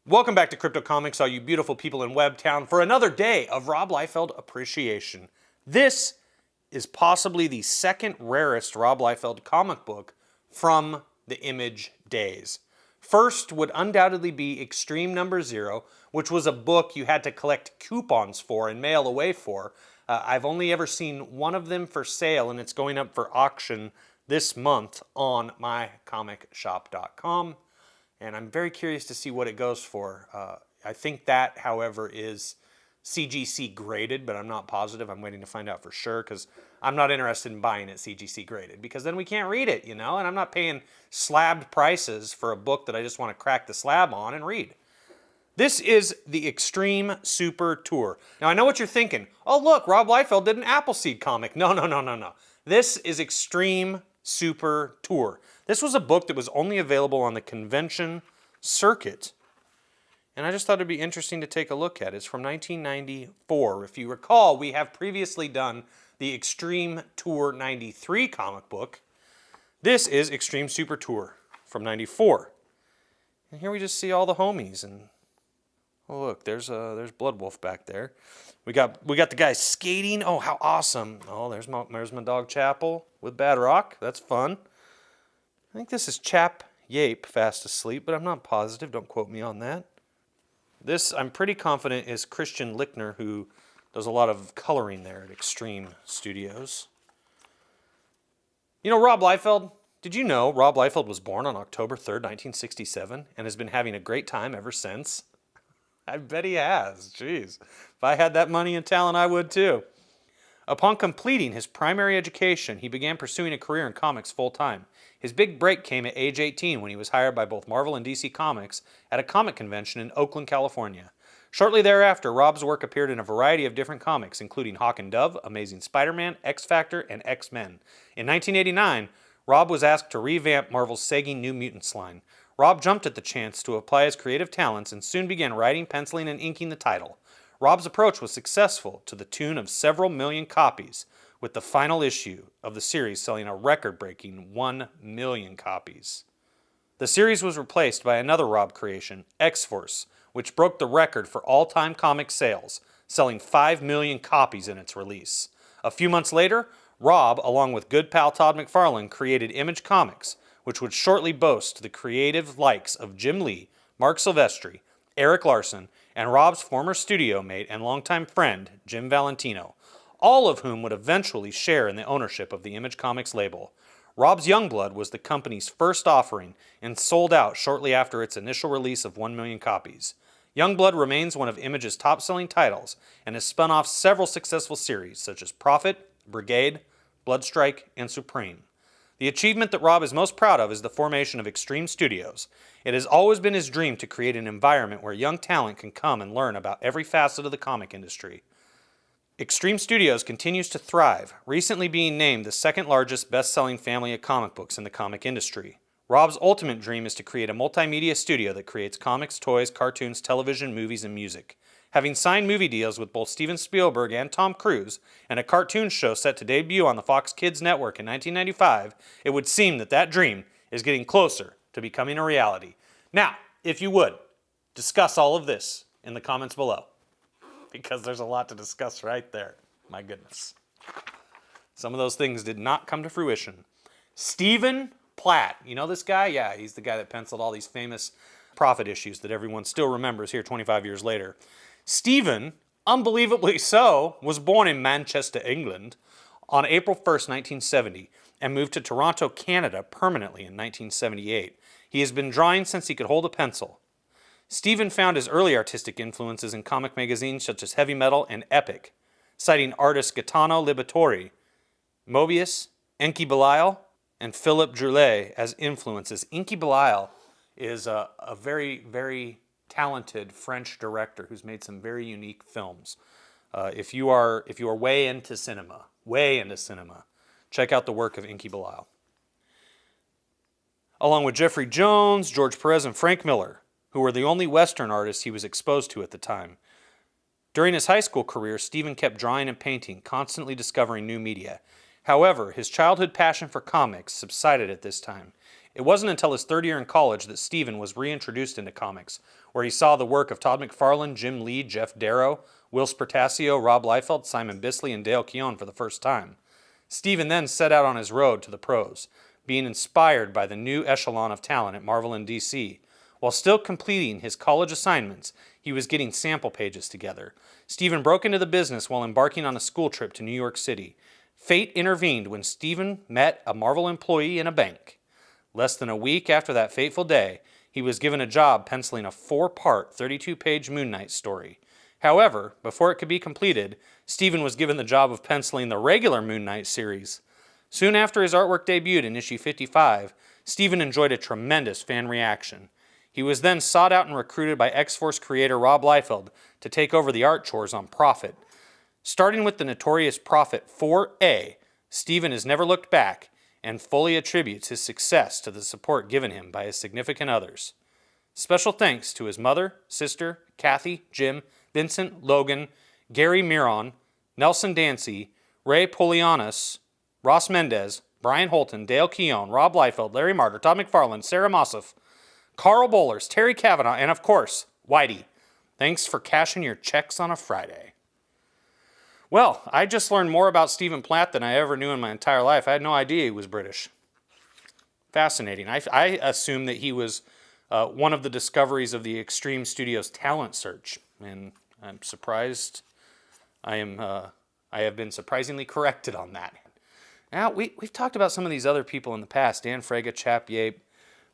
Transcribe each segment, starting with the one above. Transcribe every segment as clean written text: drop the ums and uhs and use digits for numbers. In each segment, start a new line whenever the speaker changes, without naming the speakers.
Welcome back to Crypto Comics, all you beautiful people in Webtown, for another day of Rob Liefeld appreciation. This is possibly the second rarest Rob Liefeld comic book from the Image days. First would undoubtedly be Extreme Number Zero, which was a book you had to collect coupons for and mail away for. I've only ever seen one of them for sale, and it's going up for auction this month on mycomicshop.com. And I'm very curious to see what it goes for. I think that, however, is CGC graded, but I'm not positive. I'm waiting to find out for sure because I'm not interested in buying it CGC graded because then we can't read it, and I'm not paying slabbed prices for a book that I just want to crack the slab on and read. This is the Extreme Super Tour. Now, I know what you're thinking. Oh, look, Rob Liefeld did an Appleseed comic. No. This is Extreme Super Tour. This was a book that was only available on the convention circuit, and I just thought it'd be interesting to take a look at. It's from 1994. If you recall, we have previously done the Extreme Tour 93 comic book. This is Extreme Super Tour from 94. And here we just see all the homies, and oh look, there's Blood Wolf back there. We got the guys skating. Oh, how awesome. Oh, there's my dog Chapel with Bad Rock. That's fun. I think this is Chap Yaep fast asleep, but I'm not positive. Don't quote me on that. This, I'm pretty confident, is Christian Lichtner, who does a lot of coloring there at Extreme Studios. You know Rob Liefeld? Did you know Rob Liefeld was born on October 3rd, 1967, and has been having a great time ever since? I bet he has. Jeez. If I had that money and talent, I would too. Upon completing his primary education, he began pursuing a career in comics full-time. His big break came at age 18 when he was hired by both Marvel and DC Comics at a comic convention in Oakland, California. Shortly thereafter, Rob's work appeared in a variety of different comics, including Hawk and Dove, Amazing Spider-Man, X-Factor, and X-Men. In 1989, Rob was asked to revamp Marvel's sagging New Mutants line. Rob jumped at the chance to apply his creative talents and soon began writing, penciling, and inking the title. Rob's approach was successful to the tune of several million copies, with the final issue of the series selling a record-breaking 1 million copies. The series was replaced by another Rob creation, X-Force, which broke the record for all-time comic sales, selling 5 million copies in its release. A few months later, Rob, along with good pal Todd McFarlane, created Image Comics, which would shortly boast the creative likes of Jim Lee, Mark Silvestri, Eric Larson, and Rob's former studio mate and longtime friend, Jim Valentino, all of whom would eventually share in the ownership of the Image Comics label. Rob's Youngblood was the company's first offering and sold out shortly after its initial release of 1 million copies. Youngblood remains one of Image's top-selling titles and has spun off several successful series such as Prophet, Brigade, Bloodstrike, and Supreme. The achievement that Rob is most proud of is the formation of Extreme Studios. It has always been his dream to create an environment where young talent can come and learn about every facet of the comic industry. Extreme Studios continues to thrive, recently being named the second largest best-selling family of comic books in the comic industry. Rob's ultimate dream is to create a multimedia studio that creates comics, toys, cartoons, television, movies, and music. Having signed movie deals with both Steven Spielberg and Tom Cruise, and a cartoon show set to debut on the Fox Kids network in 1995, it would seem that dream is getting closer to becoming a reality. Now, if you would, discuss all of this in the comments below, because there's a lot to discuss right there. My goodness. Some of those things did not come to fruition. Stephen Platt, you know this guy? Yeah, he's the guy that penciled all these famous Prophet issues that everyone still remembers here 25 years later. Stephen, unbelievably so, was born in Manchester, England on April 1st, 1970, and moved to Toronto, Canada permanently in 1978. He has been drawing since he could hold a pencil. Stephen found his early artistic influences in comic magazines such as Heavy Metal and Epic, citing artists Gaetano Libatori, Mobius, Enki Bilal, and Philip Droulet as influences. Enki Bilal is a very, very talented French director who's made some very unique films. If you are way into cinema, check out the work of Enki Bilal. Along with Jeffrey Jones, George Perez, and Frank Miller, who were the only Western artists he was exposed to at the time. During his high school career, Stephen kept drawing and painting, constantly discovering new media. However, his childhood passion for comics subsided at this time. It wasn't until his third year in college that Stephen was reintroduced into comics, where he saw the work of Todd McFarlane, Jim Lee, Jeff Darrow, Will Spertasio, Rob Liefeld, Simon Bisley, and Dale Keown for the first time. Stephen then set out on his road to the pros, being inspired by the new echelon of talent at Marvel and DC. While still completing his college assignments, he was getting sample pages together. Stephen broke into the business while embarking on a school trip to New York City. Fate intervened when Stephen met a Marvel employee in a bank. Less than a week after that fateful day, he was given a job penciling a 4-part, 32-page Moon Knight story. However, before it could be completed, Stephen was given the job of penciling the regular Moon Knight series. Soon after his artwork debuted in issue 55, Stephen enjoyed a tremendous fan reaction. He was then sought out and recruited by X-Force creator Rob Liefeld to take over the art chores on Prophet. Starting with the notorious Prophet 4A, Stephen has never looked back and fully attributes his success to the support given him by his significant others. Special thanks to his mother, sister, Kathy, Jim, Vincent, Logan, Gary Miron, Nelson Dancy, Ray Polianis, Ross Mendez, Brian Holton, Dale Keown, Rob Liefeld, Larry Martyr, Todd McFarlane, Sarah Mossoff, Carl Bowlers, Terry Kavanaugh, and of course, Whitey. Thanks for cashing your checks on a Friday. Well, I just learned more about Stephen Platt than I ever knew in my entire life. I had no idea he was British. Fascinating. I assumed that he was one of the discoveries of the Extreme Studios talent search, and I'm surprised. I have been surprisingly corrected on that. Now, we've talked about some of these other people in the past. Dan Frege, Chap Yaep,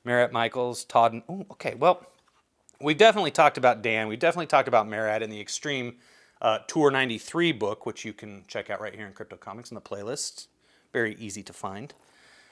Merritt Michaels, Todd. Okay, well, we've definitely talked about Dan. We've definitely talked about Merritt in the Extreme Tour 93 book, which you can check out right here in Crypto Comics in the playlist. Very easy to find.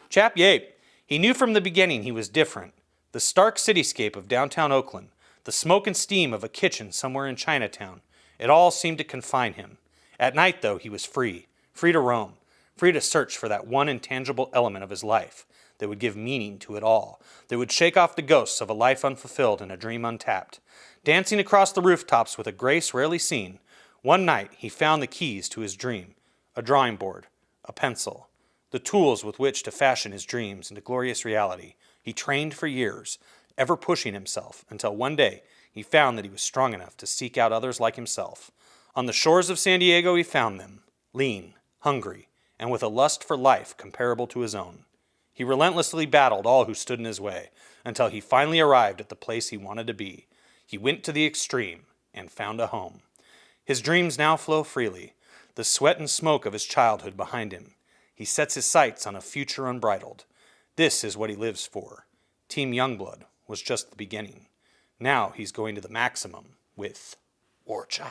Chap Yaep. He knew from the beginning he was different. The stark cityscape of downtown Oakland, the smoke and steam of a kitchen somewhere in Chinatown, it all seemed to confine him. At night, though, he was free to roam, free to search for that one intangible element of his life that would give meaning to it all, that would shake off the ghosts of a life unfulfilled and a dream untapped. Dancing across the rooftops with a grace rarely seen, one night he found the keys to his dream, a drawing board, a pencil, the tools with which to fashion his dreams into glorious reality. He trained for years, ever pushing himself, until one day he found that he was strong enough to seek out others like himself. On the shores of San Diego he found them, lean, hungry, and with a lust for life comparable to his own. He relentlessly battled all who stood in his way, until he finally arrived at the place he wanted to be. He went to the extreme and found a home. His dreams now flow freely, the sweat and smoke of his childhood behind him. He sets his sights on a future unbridled. This is what he lives for. Team Youngblood was just the beginning. Now he's going to the maximum with War Child.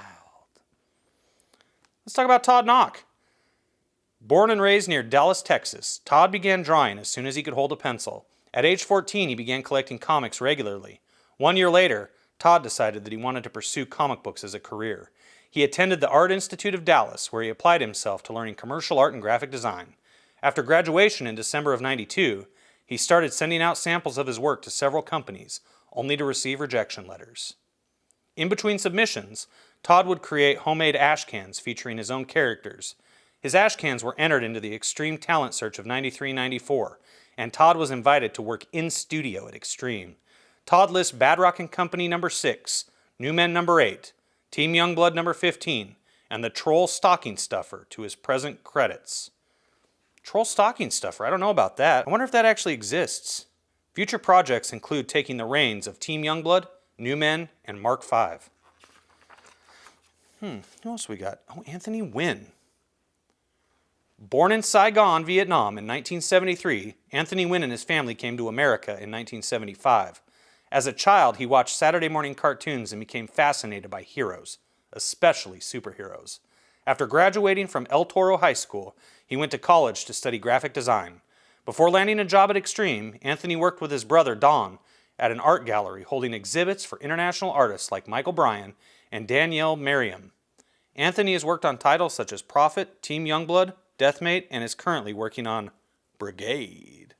Let's talk about Todd Knock. Born and raised near Dallas, Texas, Todd began drawing as soon as he could hold a pencil. At age 14, he began collecting comics regularly. 1 year later, Todd decided that he wanted to pursue comic books as a career. He attended the Art Institute of Dallas, where he applied himself to learning commercial art and graphic design. After graduation in December of '92, he started sending out samples of his work to several companies, only to receive rejection letters. In between submissions, Todd would create homemade ash cans featuring his own characters. His ash cans were entered into the Extreme Talent Search of '93-'94, and Todd was invited to work in studio at Extreme. Todd lists Badrock and Company number 6, New Men number 8, Team Youngblood number 15, and the Troll Stocking Stuffer to his present credits. Troll Stocking Stuffer, I don't know about that. I wonder if that actually exists. Future projects include taking the reins of Team Youngblood, New Men, and Mark V. Who else we got? Oh, Anthony Wynn. Born in Saigon, Vietnam in 1973, Anthony Wynn and his family came to America in 1975. As a child, he watched Saturday morning cartoons and became fascinated by heroes, especially superheroes. After graduating from El Toro High School, he went to college to study graphic design. Before landing a job at Extreme, Anthony worked with his brother Don at an art gallery holding exhibits for international artists like Michael Bryan and Danielle Merriam. Anthony has worked on titles such as Prophet, Team Youngblood, Deathmate, and is currently working on Brigade.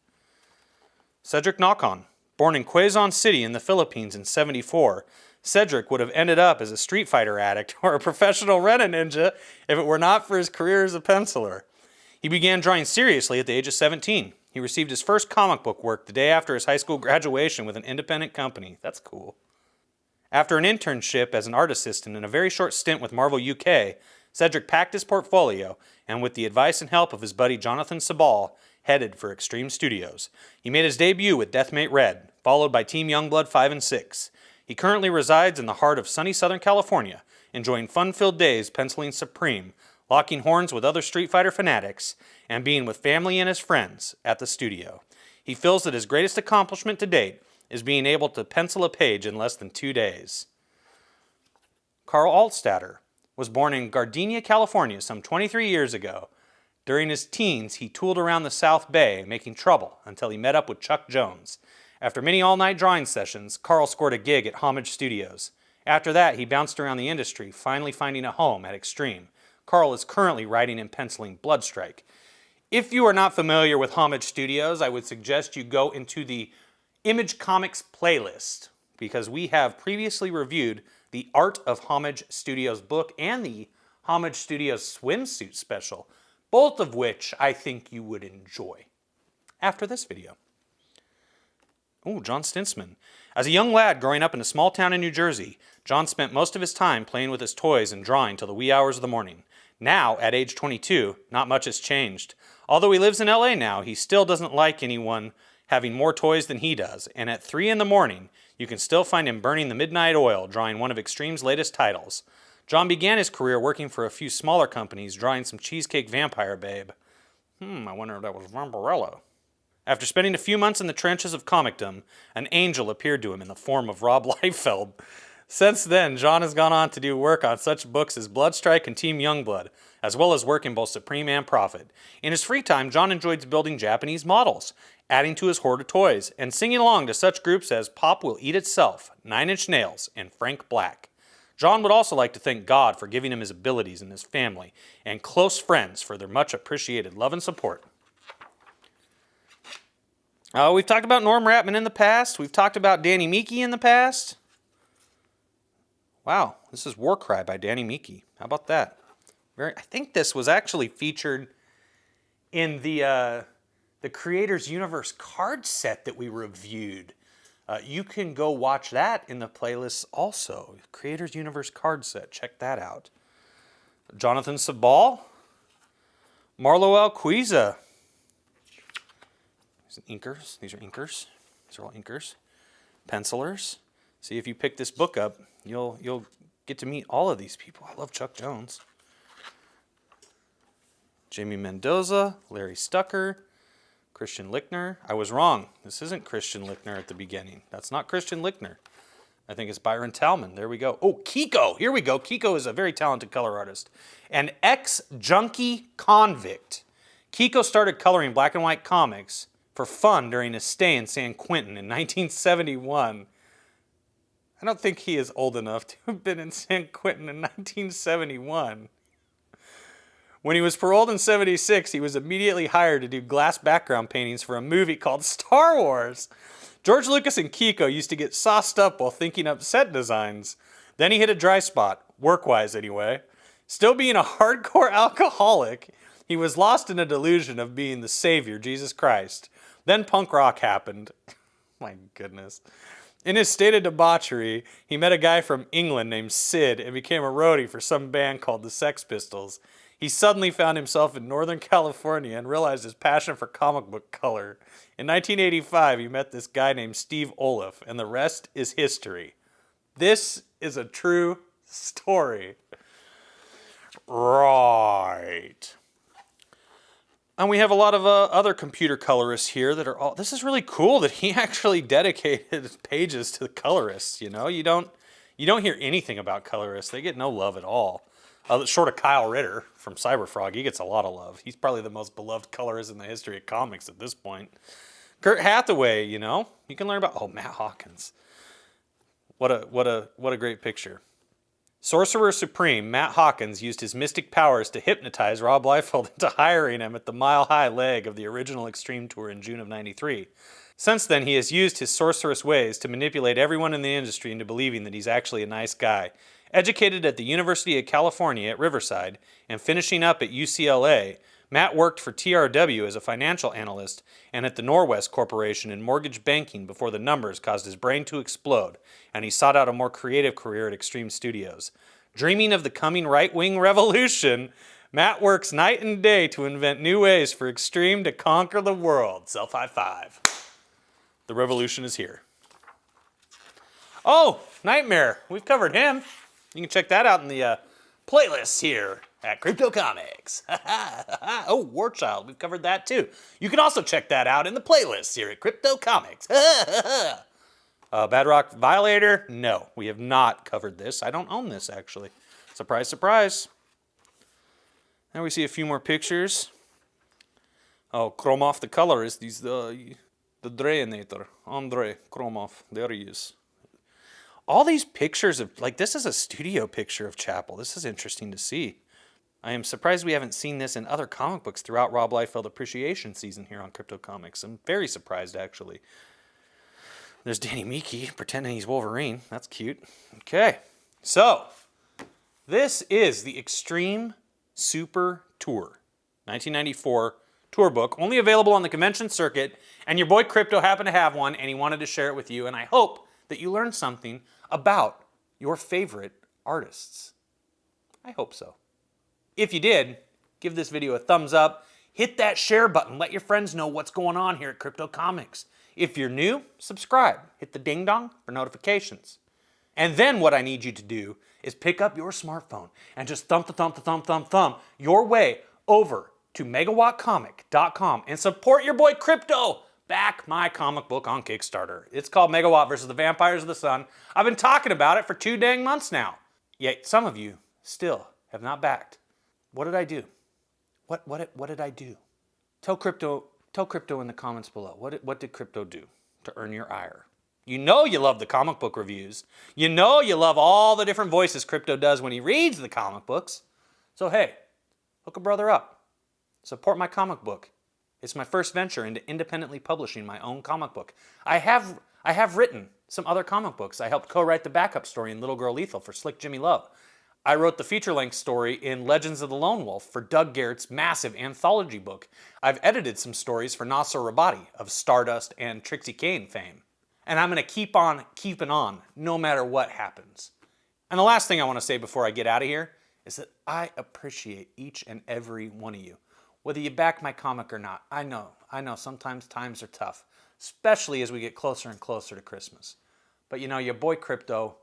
Cedric Nocon. Born in Quezon City in the Philippines in '74, Cedric would have ended up as a Street Fighter addict or a professional Rena ninja if it were not for his career as a penciler. He began drawing seriously at the age of 17. He received his first comic book work the day after his high school graduation with an independent company. That's cool. After an internship as an art assistant and a very short stint with Marvel UK, Cedric packed his portfolio and, with the advice and help of his buddy Jonathan Sabal, headed for Extreme Studios. He made his debut with Deathmate Red, followed by Team Youngblood 5 and 6. He currently resides in the heart of sunny Southern California, enjoying fun-filled days penciling Supreme, locking horns with other Street Fighter fanatics, and being with family and his friends at the studio. He feels that his greatest accomplishment to date is being able to pencil a page in less than 2 days. Carl Altstatter was born in Gardenia, California some 23 years ago. During his teens, he tooled around the South Bay, making trouble until he met up with Chuck Jones. After many all-night drawing sessions, Carl scored a gig at Homage Studios. After that, he bounced around the industry, finally finding a home at Extreme. Carl is currently writing and penciling Bloodstrike. If you are not familiar with Homage Studios, I would suggest you go into the Image Comics playlist, because we have previously reviewed the Art of Homage Studios book and the Homage Studios swimsuit special, both of which I think you would enjoy after this video. Oh, John Stinsman. As a young lad growing up in a small town in New Jersey, John spent most of his time playing with his toys and drawing till the wee hours of the morning. Now, at age 22, not much has changed. Although he lives in LA now, he still doesn't like anyone having more toys than he does, and at 3 in the morning, you can still find him burning the midnight oil, drawing one of Extreme's latest titles. John began his career working for a few smaller companies, drawing some Cheesecake Vampire Babe. I wonder if that was Vampirella. After spending a few months in the trenches of comicdom, an angel appeared to him in the form of Rob Liefeld. Since then, John has gone on to do work on such books as Bloodstrike and Team Youngblood, as well as work in both Supreme and Prophet. In his free time, John enjoys building Japanese models, adding to his hoard of toys, and singing along to such groups as Pop Will Eat Itself, 9 Inch Nails, and Frank Black. John would also like to thank God for giving him his abilities and his family, and close friends for their much appreciated love and support. We've talked about Norm Ratman in the past. We've talked about Danny Miki in the past. Wow, this is Warcry by Danny Miki. How about that? I think this was actually featured in the Creators Universe card set that we reviewed. You can go watch that in the playlist also. Creators Universe card set. Check that out. Jonathan Sabal. Marlo Alquiza. Inkers. These are inkers. These are all inkers. Pencilers. See, if you pick this book up, you'll get to meet all of these people. I love Chuck Jones. Jamie Mendoza, Larry Stucker, Christian Lichtner. I was wrong. This isn't Christian Lichtner at the beginning. That's not Christian Lichtner. I think it's Byron Talman. There we go. Oh, Kiko. Here we go. Kiko is a very talented color artist. An ex-junkie convict. Kiko started coloring black and white comics for fun during his stay in San Quentin in 1971. I don't think he is old enough to have been in San Quentin in 1971. When he was paroled in 76, he was immediately hired to do glass background paintings for a movie called Star Wars. George Lucas and Kiko used to get sauced up while thinking up set designs. Then he hit a dry spot, work-wise anyway. Still being a hardcore alcoholic, he was lost in a delusion of being the savior, Jesus Christ. Then punk rock happened. My goodness. In his state of debauchery, he met a guy from England named Sid and became a roadie for some band called the Sex Pistols. He suddenly found himself in Northern California and realized his passion for comic book color. In 1985, he met this guy named Steve Olaf, and the rest is history. This is a true story. Right. And we have a lot of other computer colorists here that are all... This is really cool that he actually dedicated pages to the colorists, you know? You don't hear anything about colorists. They get no love at all. Short of Kyle Ritter from Cyberfrog, he gets a lot of love. He's probably the most beloved colorist in the history of comics at this point. Kurt Hathaway, you know, you can learn about. Oh, Matt Hawkins, what a great picture. Sorcerer Supreme Matt Hawkins used his mystic powers to hypnotize Rob Liefeld into hiring him at the Mile High leg of the original Extreme Tour in June of '93. Since then, he has used his sorceress ways to manipulate everyone in the industry into believing that he's actually a nice guy. Educated at the University of California at Riverside and finishing up at UCLA, Matt worked for TRW as a financial analyst and at the Norwest Corporation in mortgage banking before the numbers caused his brain to explode, and he sought out a more creative career at Extreme Studios. Dreaming of the coming right-wing revolution, Matt works night and day to invent new ways for Extreme to conquer the world. Self-high five. The revolution is here. Oh, Nightmare. We've covered him. You can check that out in the playlists here at Crypto Comics. Oh, Warchild. We've covered that too. You can also check that out in the playlists here at Crypto Comics. Badrock Violator? No, we have not covered this. I don't own this, actually. Surprise, surprise. Now we see a few more pictures. Oh, Kromov the colorist. He's the Dreinator. Andre Kromov. There he is. All these pictures of, like, this is a studio picture of Chapel. This is interesting to see. I am surprised we haven't seen this in other comic books throughout Rob Liefeld Appreciation Season here on Crypto Comics. I'm very surprised, actually. There's Danny Miki pretending he's Wolverine. That's cute. Okay, so this is the Extreme Super Tour 1994 tour book, only available on the convention circuit, and your boy Crypto happened to have one, and he wanted to share it with you, and I hope that you learned something about your favorite artists. I hope so. If you did, give this video a thumbs up, hit that share button, let your friends know what's going on here at Crypto Comics. If you're new, subscribe, hit the ding dong for notifications. And then what I need you to do is pick up your smartphone and just thump your way over to megawattcomic.com and support your boy Crypto. Back my comic book on Kickstarter. It's called Megawatt versus the Vampires of the Sun. I've been talking about it for 2 dang months now. Yet some of you still have not backed. What did I do? What did I do? Tell Crypto in the comments below. What did Crypto do to earn your ire? You know you love the comic book reviews. You know you love all the different voices Crypto does when he reads the comic books. So hey, hook a brother up. Support my comic book. It's my first venture into independently publishing my own comic book. I have written some other comic books. I helped co-write the backup story in Little Girl Liefeld for Slick Jimmy Love. I wrote the feature-length story in Legends of the Lone Wolf for Doug Garrett's massive anthology book. I've edited some stories for Nasser Rabati of Stardust and Trixie Kane fame. And I'm going to keep on keeping on no matter what happens. And the last thing I want to say before I get out of here is that I appreciate each and every one of you. Whether you back my comic or not, I know sometimes times are tough, especially as we get closer and closer to Christmas. But you know, your boy Crypto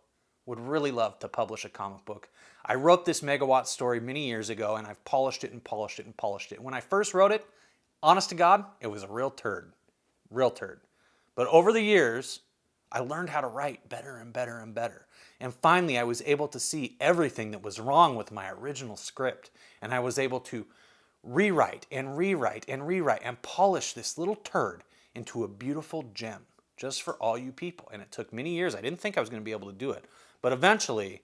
would really love to publish a comic book. I wrote this Megawatt story many years ago, and I've polished it and polished it and polished it. When I first wrote it, honest to God, it was a real turd. Real turd. But over the years, I learned how to write better and better and better. And finally, I was able to see everything that was wrong with my original script. And I was able to rewrite and rewrite and rewrite and polish this little turd into a beautiful gem just for all you people. And it took many years. I didn't think I was going to be able to do it. But eventually,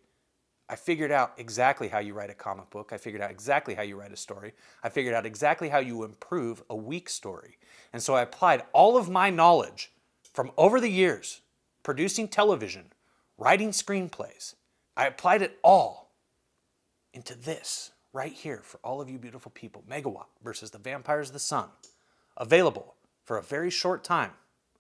I figured out exactly how you write a comic book. I figured out exactly how you write a story. I figured out exactly how you improve a weak story. And so I applied all of my knowledge from over the years, producing television, writing screenplays. I applied it all into this right here for all of you beautiful people. Megawatt versus the Vampires of the Sun. Available for a very short time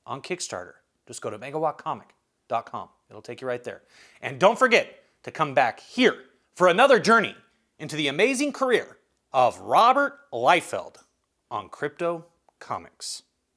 on Kickstarter. Just go to megawattcomic.com. It'll take you right there. And don't forget to come back here for another journey into the amazing career of Robert Liefeld on Crypto Comics.